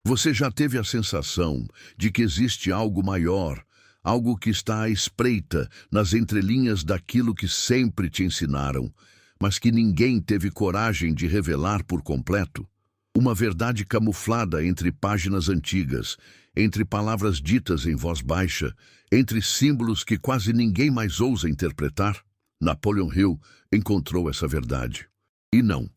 Você já teve a sensação de que existe algo maior, algo que está à espreita nas entrelinhas daquilo que sempre te ensinaram, mas que ninguém teve coragem de revelar por completo? Uma verdade camuflada entre páginas antigas, entre palavras ditas em voz baixa, entre símbolos que quase ninguém mais ousa interpretar? Napoleon Hill encontrou essa verdade. E não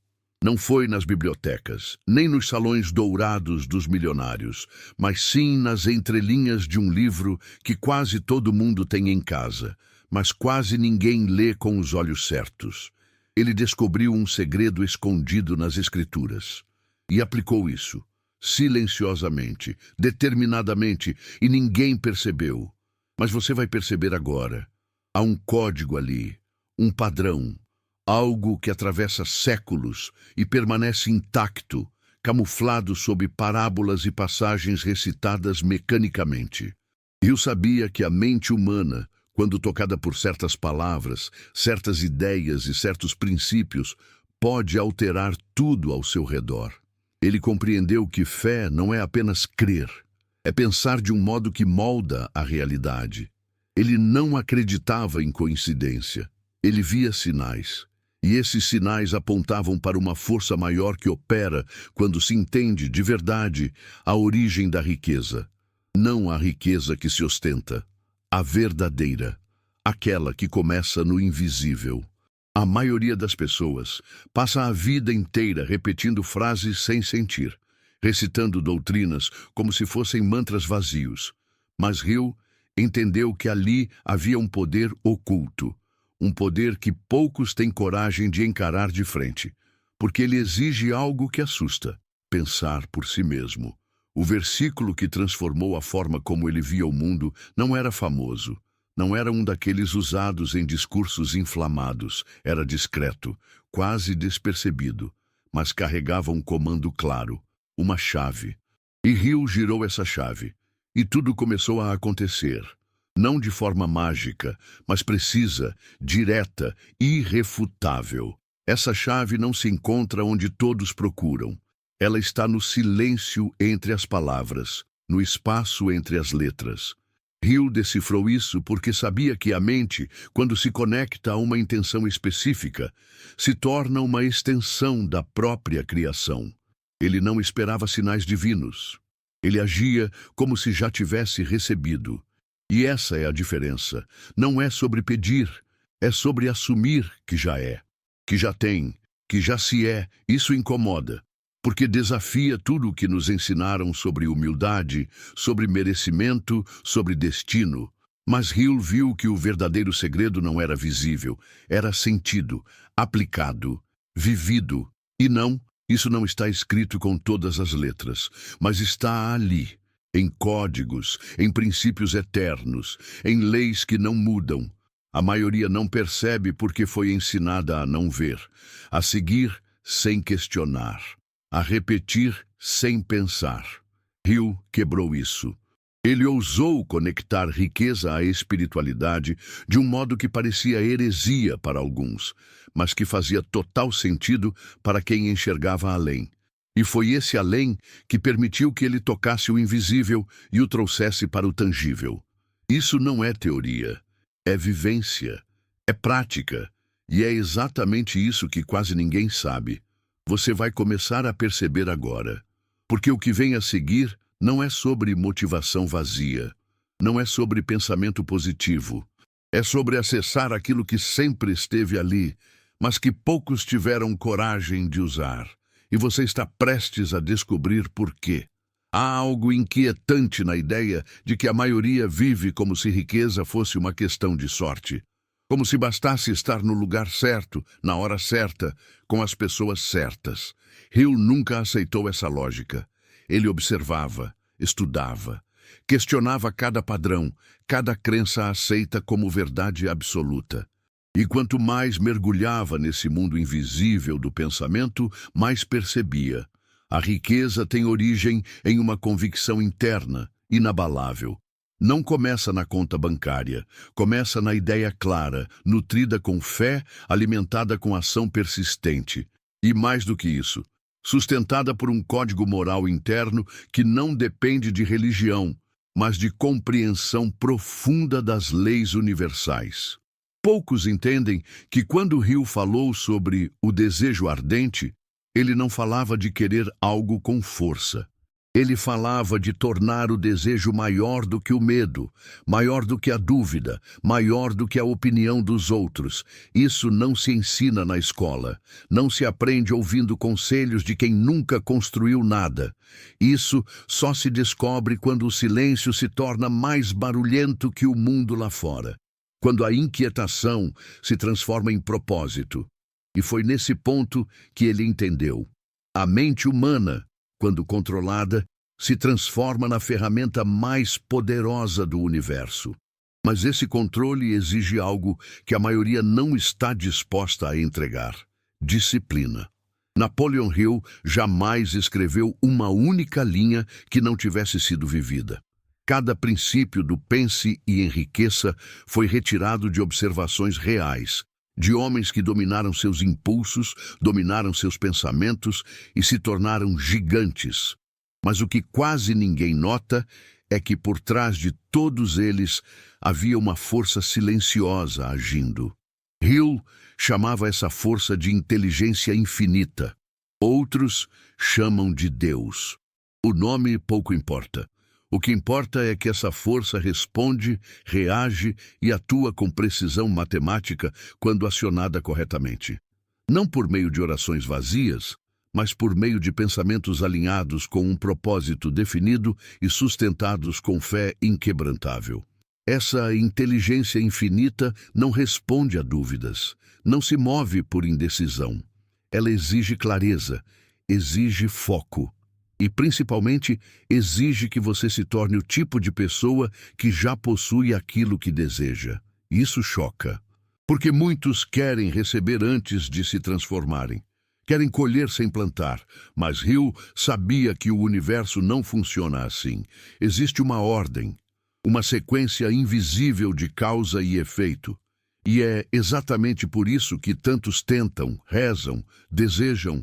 foi nas bibliotecas, nem nos salões dourados dos milionários, mas sim nas entrelinhas de um livro que quase todo mundo tem em casa, mas quase ninguém lê com os olhos certos. Ele descobriu um segredo escondido nas Escrituras e aplicou isso, silenciosamente, determinadamente, e ninguém percebeu. Mas você vai perceber agora. Há um código ali, um padrão, algo que atravessa séculos e permanece intacto, camuflado sob parábolas e passagens recitadas mecanicamente. Eu sabia que a mente humana, quando tocada por certas palavras, certas ideias e certos princípios, pode alterar tudo ao seu redor. Ele compreendeu que fé não é apenas crer, é pensar de um modo que molda a realidade. Ele não acreditava em coincidência. Ele via sinais. E esses sinais apontavam para uma força maior que opera quando se entende de verdade a origem da riqueza. Não a riqueza que se ostenta, a verdadeira, aquela que começa no invisível. A maioria das pessoas passa a vida inteira repetindo frases sem sentir, recitando doutrinas como se fossem mantras vazios. Mas Hill entendeu que ali havia um poder oculto, um poder que poucos têm coragem de encarar de frente, porque ele exige algo que assusta: pensar por si mesmo. O versículo que transformou a forma como ele via o mundo não era famoso, não era um daqueles usados em discursos inflamados, era discreto, quase despercebido, mas carregava um comando claro, uma chave. E Hill girou essa chave, e tudo começou a acontecer. Não de forma mágica, mas precisa, direta, irrefutável. Essa chave não se encontra onde todos procuram. Ela está no silêncio entre as palavras, no espaço entre as letras. Hill decifrou isso porque sabia que a mente, quando se conecta a uma intenção específica, se torna uma extensão da própria criação. Ele não esperava sinais divinos. Ele agia como se já tivesse recebido. E essa é a diferença. Não é sobre pedir, é sobre assumir que já é, que já tem, que já se é. Isso incomoda, porque desafia tudo o que nos ensinaram sobre humildade, sobre merecimento, sobre destino. Mas Hill viu que o verdadeiro segredo não era visível, era sentido, aplicado, vivido. E não, isso não está escrito com todas as letras, mas está ali. Em códigos, em princípios eternos, em leis que não mudam. A maioria não percebe porque foi ensinada a não ver, a seguir sem questionar, a repetir sem pensar. Hill quebrou isso. Ele ousou conectar riqueza à espiritualidade de um modo que parecia heresia para alguns, mas que fazia total sentido para quem enxergava além. E foi esse além que permitiu que ele tocasse o invisível e o trouxesse para o tangível. Isso não é teoria, é vivência, é prática, e é exatamente isso que quase ninguém sabe. Você vai começar a perceber agora, porque o que vem a seguir não é sobre motivação vazia, não é sobre pensamento positivo, é sobre acessar aquilo que sempre esteve ali, mas que poucos tiveram coragem de usar. E você está prestes a descobrir por quê. Há algo inquietante na ideia de que a maioria vive como se riqueza fosse uma questão de sorte. Como se bastasse estar no lugar certo, na hora certa, com as pessoas certas. Hill nunca aceitou essa lógica. Ele observava, estudava, questionava cada padrão, cada crença aceita como verdade absoluta. E quanto mais mergulhava nesse mundo invisível do pensamento, mais percebia. A riqueza tem origem em uma convicção interna, inabalável. Não começa na conta bancária, começa na ideia clara, nutrida com fé, alimentada com ação persistente. E mais do que isso, sustentada por um código moral interno que não depende de religião, mas de compreensão profunda das leis universais. Poucos entendem que quando Hill falou sobre o desejo ardente, ele não falava de querer algo com força. Ele falava de tornar o desejo maior do que o medo, maior do que a dúvida, maior do que a opinião dos outros. Isso não se ensina na escola. Não se aprende ouvindo conselhos de quem nunca construiu nada. Isso só se descobre quando o silêncio se torna mais barulhento que o mundo lá fora. Quando a inquietação se transforma em propósito. E foi nesse ponto que ele entendeu. A mente humana, quando controlada, se transforma na ferramenta mais poderosa do universo. Mas esse controle exige algo que a maioria não está disposta a entregar: disciplina. Napoleon Hill jamais escreveu uma única linha que não tivesse sido vivida. Cada princípio do pense e enriqueça foi retirado de observações reais, de homens que dominaram seus impulsos, dominaram seus pensamentos e se tornaram gigantes. Mas o que quase ninguém nota é que por trás de todos eles havia uma força silenciosa agindo. Hill chamava essa força de inteligência infinita. Outros chamam de Deus. O nome pouco importa. O que importa é que essa força responde, reage e atua com precisão matemática quando acionada corretamente. Não por meio de orações vazias, mas por meio de pensamentos alinhados com um propósito definido e sustentados com fé inquebrantável. Essa inteligência infinita não responde a dúvidas, não se move por indecisão. Ela exige clareza, exige foco. E, principalmente, exige que você se torne o tipo de pessoa que já possui aquilo que deseja. Isso choca. Porque muitos querem receber antes de se transformarem. Querem colher sem plantar. Mas Hill sabia que o universo não funciona assim. Existe uma ordem, uma sequência invisível de causa e efeito. E é exatamente por isso que tantos tentam, rezam, desejam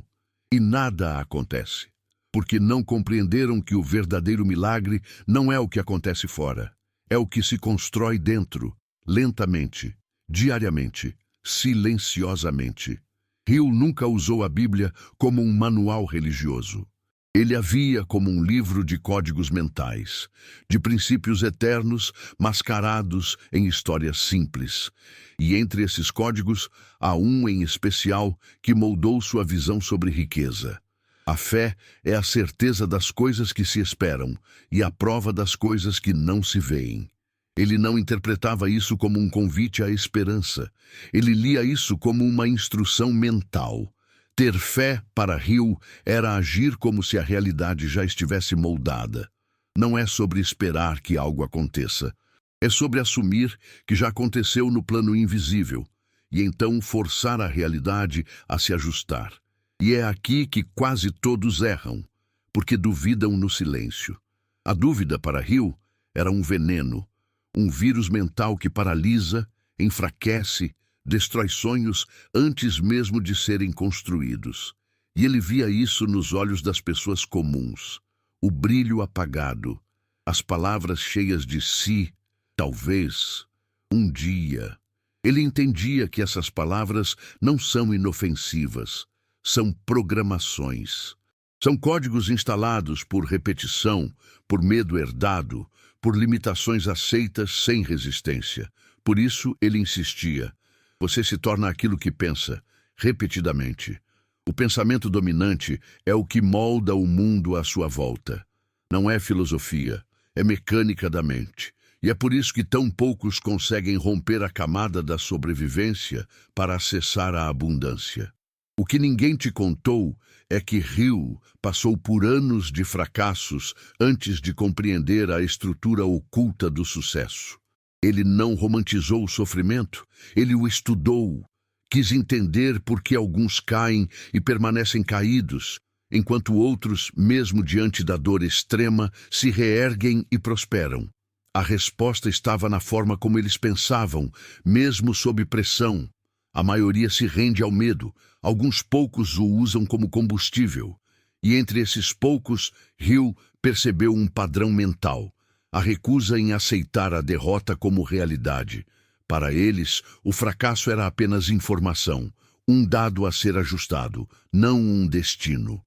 e nada acontece. Porque não compreenderam que o verdadeiro milagre não é o que acontece fora, é o que se constrói dentro, lentamente, diariamente, silenciosamente. Hill nunca usou a Bíblia como um manual religioso. Ele a via como um livro de códigos mentais, de princípios eternos mascarados em histórias simples. E entre esses códigos, há um em especial que moldou sua visão sobre riqueza. A fé é a certeza das coisas que se esperam e a prova das coisas que não se veem. Ele não interpretava isso como um convite à esperança. Ele lia isso como uma instrução mental. Ter fé para Hill era agir como se a realidade já estivesse moldada. Não é sobre esperar que algo aconteça. É sobre assumir que já aconteceu no plano invisível e então forçar a realidade a se ajustar. E é aqui que quase todos erram, porque duvidam no silêncio. A dúvida para Hill era um veneno, um vírus mental que paralisa, enfraquece, destrói sonhos antes mesmo de serem construídos. E ele via isso nos olhos das pessoas comuns, o brilho apagado, as palavras cheias de si, talvez, um dia. Ele entendia que essas palavras não são inofensivas, são programações. São códigos instalados por repetição, por medo herdado, por limitações aceitas sem resistência. Por isso ele insistia. Você se torna aquilo que pensa, repetidamente. O pensamento dominante é o que molda o mundo à sua volta. Não é filosofia, é mecânica da mente. E é por isso que tão poucos conseguem romper a camada da sobrevivência para acessar a abundância. O que ninguém te contou é que Hill passou por anos de fracassos antes de compreender a estrutura oculta do sucesso. Ele não romantizou o sofrimento, ele o estudou, quis entender por que alguns caem e permanecem caídos, enquanto outros, mesmo diante da dor extrema, se reerguem e prosperam. A resposta estava na forma como eles pensavam, mesmo sob pressão. A maioria se rende ao medo, alguns poucos o usam como combustível, E entre esses poucos, Hill percebeu um padrão mental: a recusa em aceitar a derrota como realidade. Para eles, o fracasso era apenas informação, um dado a ser ajustado, não um destino.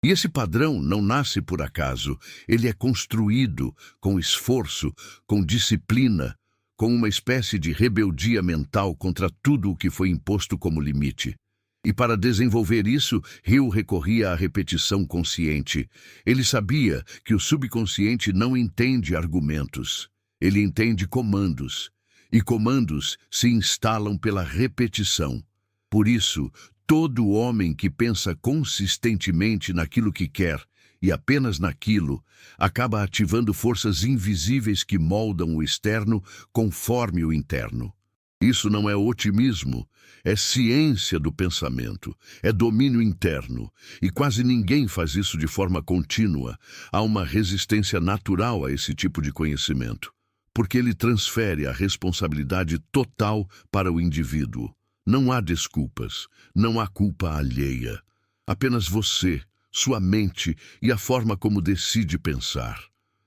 E esse padrão não nasce por acaso, ele é construído com esforço, com disciplina, com uma espécie de rebeldia mental contra tudo o que foi imposto como limite. E para desenvolver isso, Hill recorria à repetição consciente. Ele sabia que o subconsciente não entende argumentos, ele entende comandos. E comandos se instalam pela repetição. Por isso, todo homem que pensa consistentemente naquilo que quer, e apenas naquilo, acaba ativando forças invisíveis que moldam o externo conforme o interno. Isso não é otimismo, é ciência do pensamento, é domínio interno, e quase ninguém faz isso de forma contínua. Há uma resistência natural a esse tipo de conhecimento, porque ele transfere a responsabilidade total para o indivíduo. Não há desculpas, não há culpa alheia. Apenas você, sua mente e a forma como decide pensar.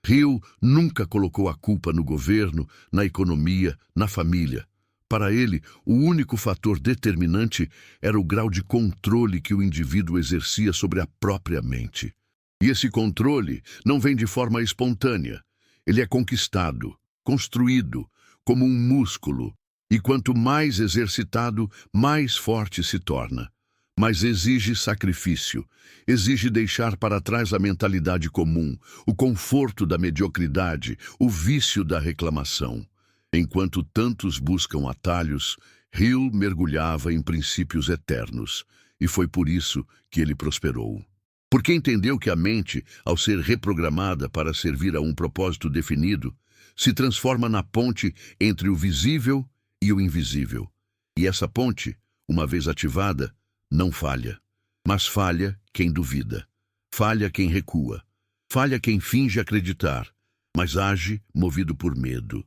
Hill nunca colocou a culpa no governo, na economia, na família. Para ele, o único fator determinante era o grau de controle que o indivíduo exercia sobre a própria mente. E esse controle não vem de forma espontânea. Ele é conquistado, construído, como um músculo. E quanto mais exercitado, mais forte se torna. Mas exige sacrifício, exige deixar para trás a mentalidade comum, o conforto da mediocridade, o vício da reclamação. Enquanto tantos buscam atalhos, Hill mergulhava em princípios eternos, e foi por isso que ele prosperou. Porque entendeu que a mente, ao ser reprogramada para servir a um propósito definido, se transforma na ponte entre o visível e o invisível. E essa ponte, uma vez ativada, não falha. Mas falha quem duvida. Falha quem recua. Falha quem finge acreditar, mas age movido por medo.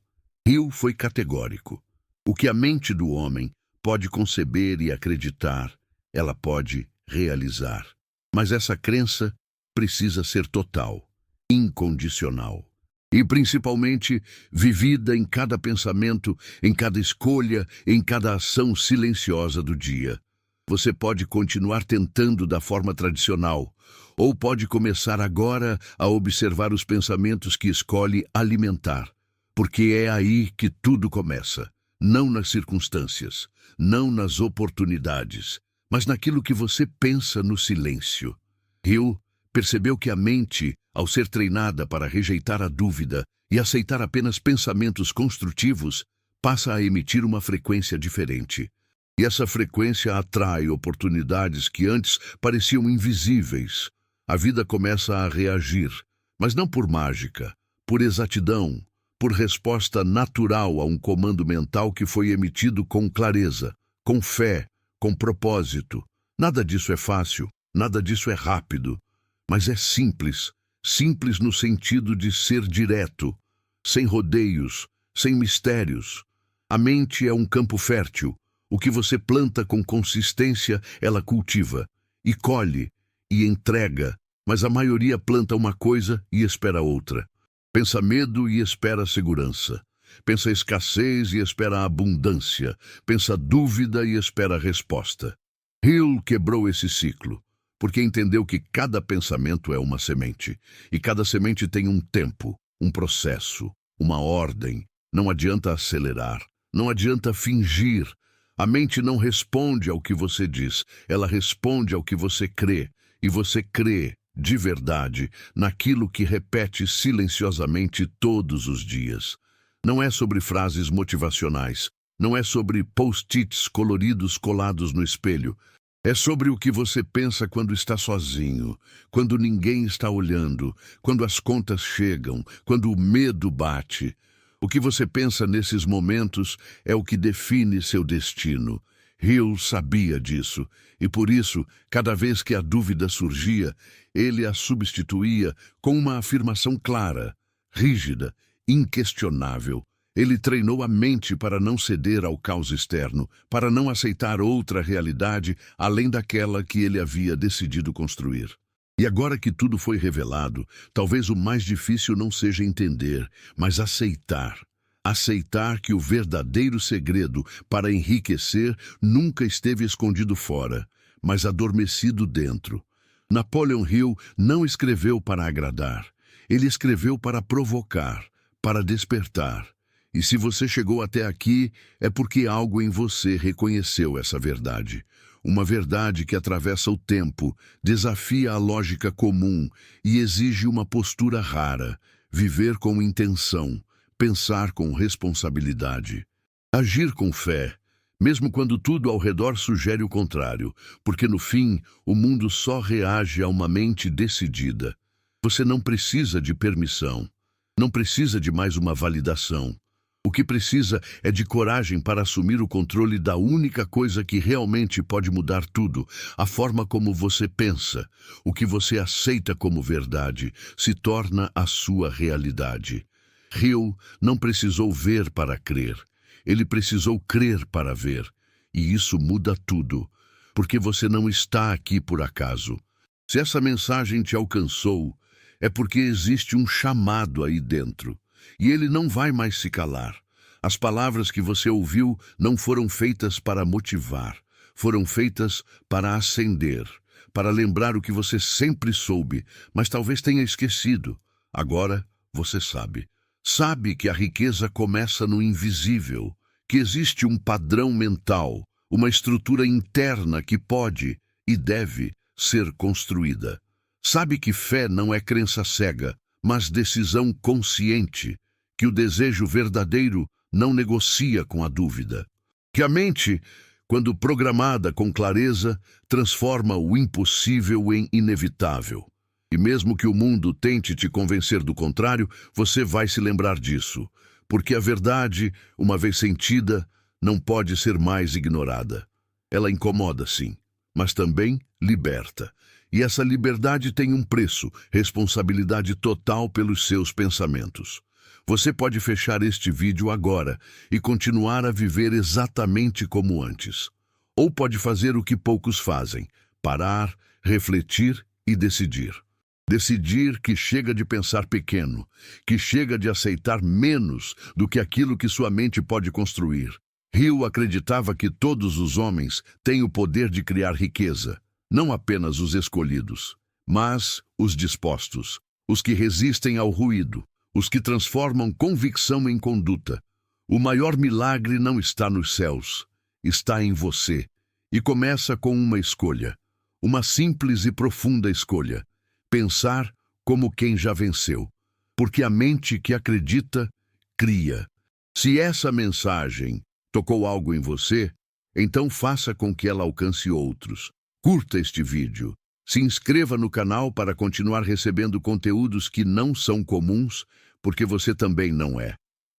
Hill foi categórico. O que a mente do homem pode conceber e acreditar, ela pode realizar. Mas essa crença precisa ser total, incondicional. E principalmente vivida em cada pensamento, em cada escolha, em cada ação silenciosa do dia. Você pode continuar tentando da forma tradicional, ou pode começar agora a observar os pensamentos que escolhe alimentar, porque é aí que tudo começa, não nas circunstâncias, não nas oportunidades, mas naquilo que você pensa no silêncio. Hill percebeu que a mente, ao ser treinada para rejeitar a dúvida e aceitar apenas pensamentos construtivos, passa a emitir uma frequência diferente. E essa frequência atrai oportunidades que antes pareciam invisíveis. A vida começa a reagir, mas não por mágica, por exatidão, por resposta natural a um comando mental que foi emitido com clareza, com fé, com propósito. Nada disso é fácil, nada disso é rápido, mas é simples. Simples no sentido de ser direto, sem rodeios, sem mistérios. A mente é um campo fértil. O que você planta com consistência, ela cultiva, e colhe, e entrega, mas a maioria planta uma coisa e espera outra. Pensa medo e espera segurança. Pensa escassez e espera abundância. Pensa dúvida e espera resposta. Hill quebrou esse ciclo, porque entendeu que cada pensamento é uma semente, e cada semente tem um tempo, um processo, uma ordem. Não adianta acelerar, não adianta fingir. A mente não responde ao que você diz, ela responde ao que você crê, e você crê, de verdade, naquilo que repete silenciosamente todos os dias. Não é sobre frases motivacionais, não é sobre post-its coloridos colados no espelho. É sobre o que você pensa quando está sozinho, quando ninguém está olhando, quando as contas chegam, quando o medo bate. O que você pensa nesses momentos é o que define seu destino. Hill sabia disso, e por isso, cada vez que a dúvida surgia, ele a substituía com uma afirmação clara, rígida, inquestionável. Ele treinou a mente para não ceder ao caos externo, para não aceitar outra realidade além daquela que ele havia decidido construir. E agora que tudo foi revelado, talvez o mais difícil não seja entender, mas aceitar. Aceitar que o verdadeiro segredo para enriquecer nunca esteve escondido fora, mas adormecido dentro. Napoleon Hill não escreveu para agradar. Ele escreveu para provocar, para despertar. E se você chegou até aqui, é porque algo em você reconheceu essa verdade. Uma verdade que atravessa o tempo, desafia a lógica comum e exige uma postura rara, viver com intenção, pensar com responsabilidade, agir com fé, mesmo quando tudo ao redor sugere o contrário, porque no fim o mundo só reage a uma mente decidida. Você não precisa de permissão, não precisa de mais uma validação. O que precisa é de coragem para assumir o controle da única coisa que realmente pode mudar tudo, a forma como você pensa. O que você aceita como verdade se torna a sua realidade. Hill não precisou ver para crer. Ele precisou crer para ver. E isso muda tudo, porque você não está aqui por acaso. Se essa mensagem te alcançou, é porque existe um chamado aí dentro. E ele não vai mais se calar. As palavras que você ouviu não foram feitas para motivar, foram feitas para acender, para lembrar o que você sempre soube, mas talvez tenha esquecido. Agora você sabe. Sabe que a riqueza começa no invisível, que existe um padrão mental, uma estrutura interna que pode e deve ser construída. Sabe que fé não é crença cega, mas decisão consciente, que o desejo verdadeiro não negocia com a dúvida, que a mente, quando programada com clareza, transforma o impossível em inevitável. E mesmo que o mundo tente te convencer do contrário, você vai se lembrar disso, porque a verdade, uma vez sentida, não pode ser mais ignorada. Ela incomoda, sim, mas também liberta. E essa liberdade tem um preço, responsabilidade total pelos seus pensamentos. Você pode fechar este vídeo agora e continuar a viver exatamente como antes. Ou pode fazer o que poucos fazem, parar, refletir e decidir. Decidir que chega de pensar pequeno, que chega de aceitar menos do que aquilo que sua mente pode construir. Hill acreditava que todos os homens têm o poder de criar riqueza, não apenas os escolhidos, mas os dispostos, os que resistem ao ruído, os que transformam convicção em conduta. O maior milagre não está nos céus, está em você. E começa com uma escolha, uma simples e profunda escolha. Pensar como quem já venceu. Porque a mente que acredita, cria. Se essa mensagem tocou algo em você, então faça com que ela alcance outros. Curta este vídeo. Se inscreva no canal para continuar recebendo conteúdos que não são comuns, porque você também não é.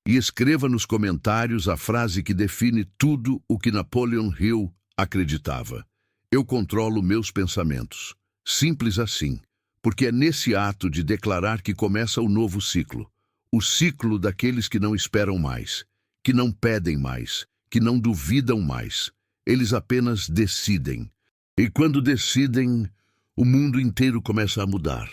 E escreva nos comentários a frase que define tudo o que Napoleon Hill acreditava. Eu controlo meus pensamentos. Simples assim, porque é nesse ato de declarar que começa o novo ciclo. O ciclo daqueles que não esperam mais, que não pedem mais, que não duvidam mais. Eles apenas decidem. E quando decidem, o mundo inteiro começa a mudar.